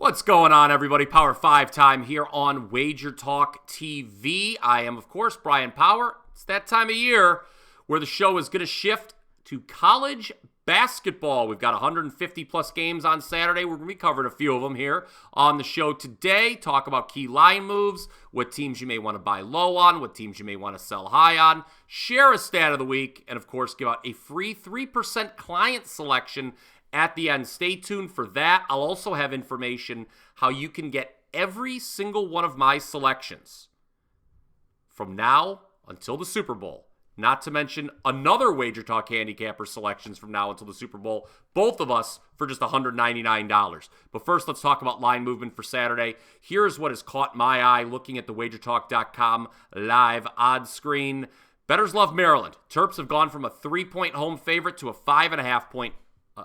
What's going on, everybody? Power 5 time here on WagerTalk TV. I am, of course, Bryan Power. It's that time of year where the show is going to shift to college basketball. We've got 150-plus games on Saturday. We're going to be covering a few of them here on the show today. Talk about key line moves, what teams you may want to buy low on, what teams you may want to sell high on, share a stat of the week, and, of course, give out a free 3% client selection at the end. Stay tuned for that. I'll also have information how you can get every single one of my selections from now until the Super Bowl. Not to mention another WagerTalk handicapper selections from now until the Super Bowl. Both of us for just $199. But first, let's talk about line movement for Saturday. Here's what has caught my eye looking at the WagerTalk.com live odds screen. Bettors love Maryland. Terps have gone from a 3-point home favorite to a 5.5-point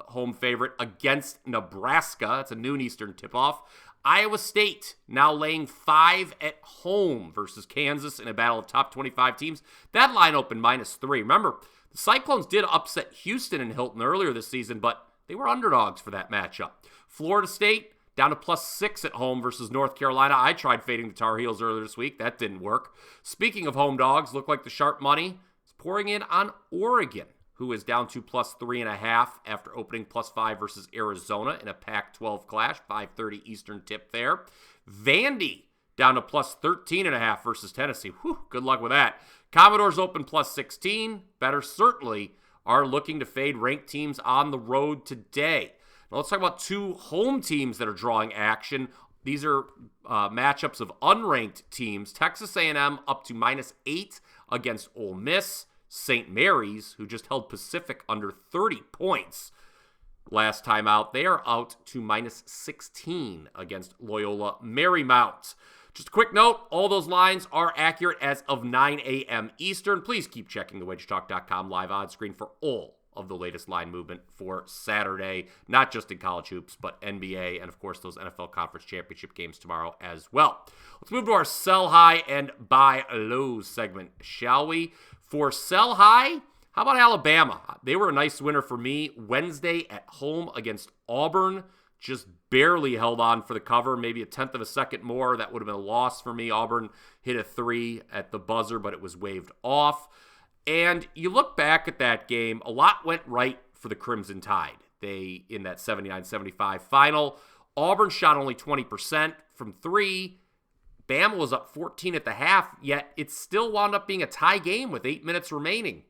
home favorite against Nebraska. It's a noon Eastern tip-off. Iowa State now laying 5 at home versus Kansas in a battle of top 25 teams. That line opened -3. Remember, the Cyclones did upset Houston and Hilton earlier this season, but they were underdogs for that matchup. Florida State down to +6 at home versus North Carolina. I tried fading the Tar Heels earlier this week. That didn't work. Speaking of home dogs, look like the sharp money is pouring in on Oregon, who is down to +3.5 after opening +5 versus Arizona in a Pac-12 clash, 5:30 Eastern tip there. Vandy down to +13.5 versus Tennessee. Whew, good luck with that. Commodores open +16. Bettors certainly are looking to fade ranked teams on the road today. Now let's talk about two home teams that are drawing action. These are matchups of unranked teams. Texas A&M up to -8 against Ole Miss. St. Mary's, who just held Pacific under 30 points last time out, they are out to -16 against Loyola Marymount. Just a quick note, all those lines are accurate as of 9 a.m. Eastern. Please keep checking the WagerTalk.com live odds screen for all of the latest line movement for Saturday, not just in college hoops, but NBA and, of course, those NFL Conference Championship games tomorrow as well. Let's move to our sell high and buy low segment, shall we? For sell high, how about Alabama? They were a nice winner for me Wednesday at home against Auburn. Just barely held on for the cover, maybe a tenth of a second more. That would have been a loss for me. Auburn hit a 3 at the buzzer, but it was waved off. And you look back at that game, a lot went right for the Crimson Tide. They, in that 79-75 final, Auburn shot only 20% from 3. Bama was up 14 at the half, yet it still wound up being a tie game with 8 minutes remaining.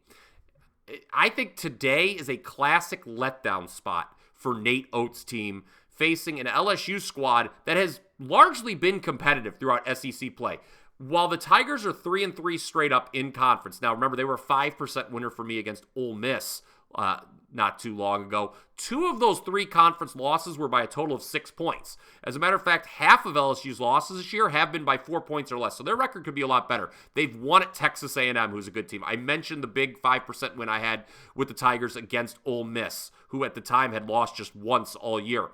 I think today is a classic letdown spot for Nate Oates' team, facing an LSU squad that has largely been competitive throughout SEC play. While the Tigers are 3-3 straight up in conference. Now, remember, they were a 5% winner for me against Ole Miss not too long ago. 2 of those 3 conference losses were by a total of 6 points. As a matter of fact, half of LSU's losses this year have been by 4 points or less, so their record could be a lot better. They've won at Texas A&M, who's a good team. I mentioned the big 5% win I had with the Tigers against Ole Miss, who at the time had lost just once all year.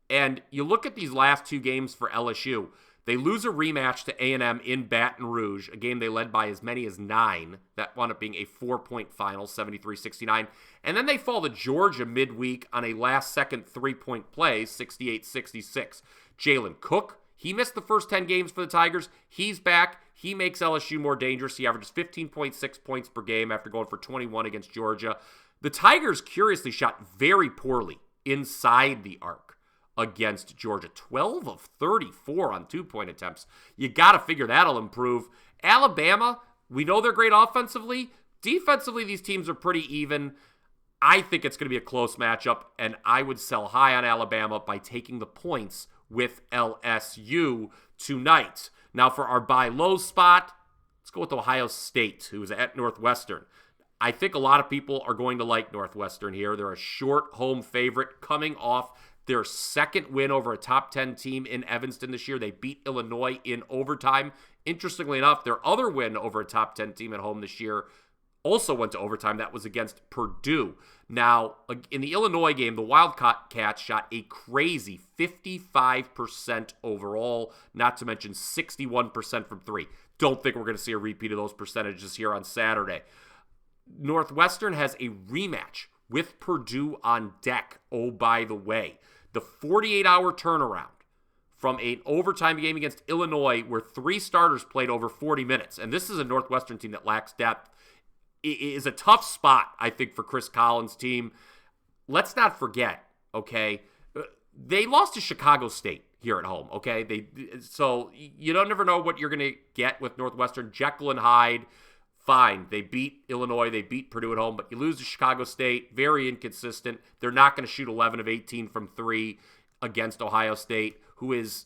And you look at these last 2 games for LSU. They lose a rematch to A&M in Baton Rouge, a game they led by as many as 9. That wound up being a 4-point final, 73-69. And then they fall to Georgia midweek on a last-second 3-point play, 68-66. Jalen Cook, he missed the first 10 games for the Tigers. He's back. He makes LSU more dangerous. He averages 15.6 points per game after going for 21 against Georgia. The Tigers, curiously, shot very poorly inside the arc against Georgia. 12 of 34 on 2-point attempts. You got to figure that'll improve. Alabama, we know they're great offensively. Defensively, these teams are pretty even. I think it's going to be a close matchup, and I would sell high on Alabama by taking the points with LSU tonight. Now for our buy low spot, let's go with Ohio State, who is at Northwestern. I think a lot of people are going to like Northwestern here. They're a short home favorite coming off their second win over a top 10 team in Evanston this year. They beat Illinois in overtime. Interestingly enough, their other win over a top 10 team at home this year also went to overtime. That was against Purdue. Now, in the Illinois game, the Wildcats shot a crazy 55% overall, not to mention 61% from 3. Don't think we're going to see a repeat of those percentages here on Saturday. Northwestern has a rematch with Purdue on deck. Oh, by the way, the 48-hour turnaround from an overtime game against Illinois where 3 starters played over 40 minutes. And this is a Northwestern team that lacks depth. It is a tough spot, I think, for Chris Collins' team. Let's not forget, okay, they lost to Chicago State here at home, okay? So you don't never know what you're going to get with Northwestern. Jekyll and Hyde, fine. They beat Illinois. They beat Purdue at home, but you lose to Chicago State. Very inconsistent. They're not going to shoot 11 of 18 from 3 against Ohio State, who is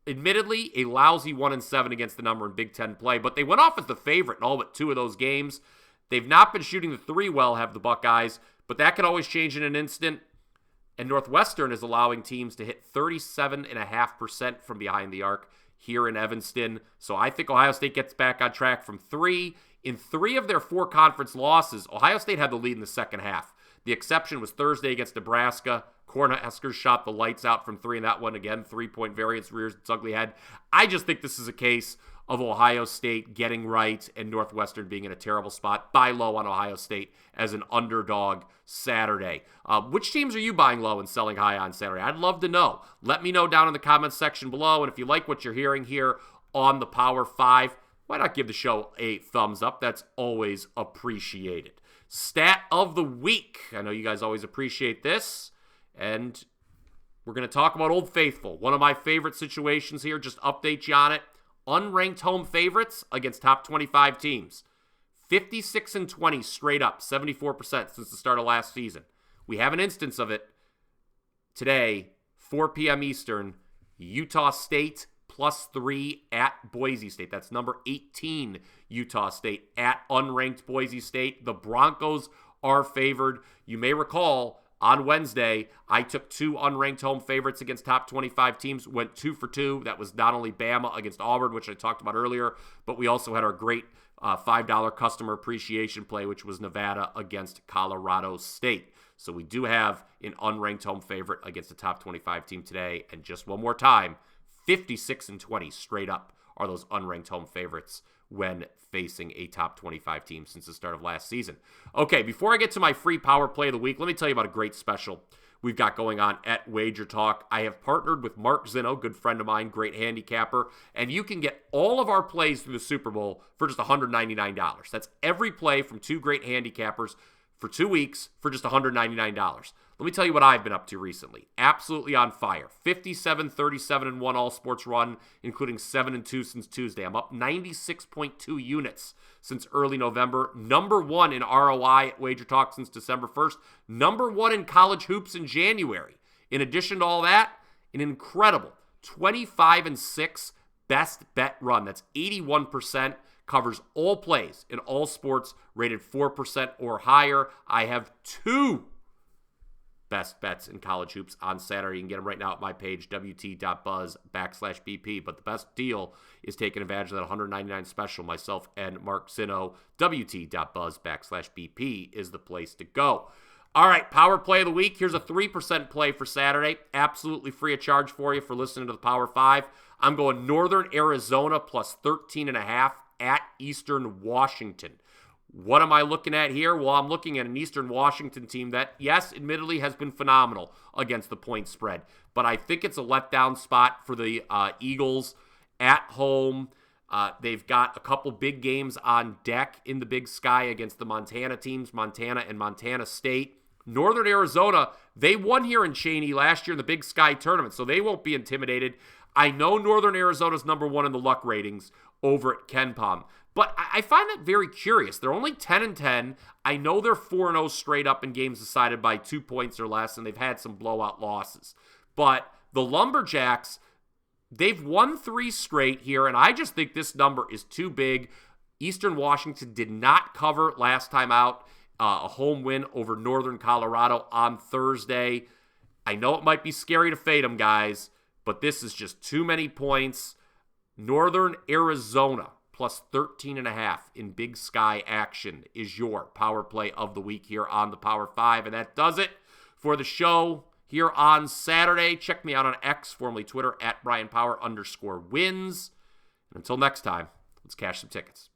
admittedly a lousy 1-7 against the number in Big Ten play, but they went off as the favorite in all but 2 of those games. They've not been shooting the 3 well, have the Buckeyes, but that can always change in an instant. And Northwestern is allowing teams to hit 37.5% from behind the arc here in Evanston. So I think Ohio State gets back on track from 3. In 3 of their 4 conference losses, Ohio State had the lead in the second half. The exception was Thursday against Nebraska. Cornhuskers shot the lights out from 3 in that one. Again, 3-point variance rears its ugly head. I just think this is a case of Ohio State getting right and Northwestern being in a terrible spot. Buy low on Ohio State as an underdog Saturday. Which teams are you buying low and selling high on Saturday? I'd love to know. Let me know down in the comments section below. And if you like what you're hearing here on the Power 5, why not give the show a thumbs up? That's always appreciated. Stat of the week. I know you guys always appreciate this. And we're going to talk about Old Faithful. One of my favorite situations here. Just update you on it. Unranked home favorites against top 25 teams. 56-20 straight up, 74% since the start of last season. We have an instance of it today, 4 p.m. Eastern, Utah State +3 at Boise State. That's number 18 Utah State at unranked Boise State. The Broncos are favored. You may recall on Wednesday, I took 2 unranked home favorites against top 25 teams, went 2 for 2. That was not only Bama against Auburn, which I talked about earlier, but we also had our great $5 customer appreciation play, which was Nevada against Colorado State. So we do have an unranked home favorite against a top 25 team today. And just one more time, 56-20 straight up are those unranked home favorites when facing a top 25 team since the start of last season. Okay, before I get to my free power play of the week, let me tell you about a great special we've got going on at WagerTalk. I have partnered with Mark Zinno, good friend of mine, great handicapper, and you can get all of our plays through the Super Bowl for just $199. That's every play from 2 great handicappers for 2 weeks for just $199. Let me tell you what I've been up to recently. Absolutely on fire. 57, 37, and 1 all sports run, including 7 and 2 since Tuesday. I'm up 96.2 units since early November. Number 1 in ROI at WagerTalk since December 1st. Number 1 in college hoops in January. In addition to all that, an incredible 25 and 6 best bet run. That's 81%. Covers all plays in all sports rated 4% or higher. I have 2 best bets in college hoops on Saturday. You can get them right now at my page, wt.buzz/BP. But the best deal is taking advantage of that $199 special. Myself and Mark Zinno, wt.buzz/BP is the place to go. All right, power play of the week. Here's a 3% play for Saturday. Absolutely free of charge for you for listening to the Power 5. I'm going Northern Arizona +13.5 at Eastern Washington. What am I looking at here? Well, I'm looking at an Eastern Washington team that, yes, admittedly has been phenomenal against the point spread. But I think it's a letdown spot for the Eagles at home. They've got a couple big games on deck in the Big Sky against the Montana teams, Montana and Montana State. Northern Arizona, they won here in Cheney last year in the Big Sky tournament, so they won't be intimidated. I know Northern Arizona's number 1 in the luck ratings over at KenPom, but I find that very curious. They're only 10-10. I know they're 4-0 straight up in games decided by 2 points or less, and they've had some blowout losses. But the Lumberjacks, they've won 3 straight here, and I just think this number is too big. Eastern Washington did not cover last time out. A home win over Northern Colorado on Thursday. I know it might be scary to fade them, guys, but this is just too many points. Northern Arizona +13.5 in Big Sky action is your power play of the week here on the Power 5. And that does it for the show here on Saturday. Check me out on X, formerly Twitter, at Bryan Power _wins. And until next time, let's cash some tickets.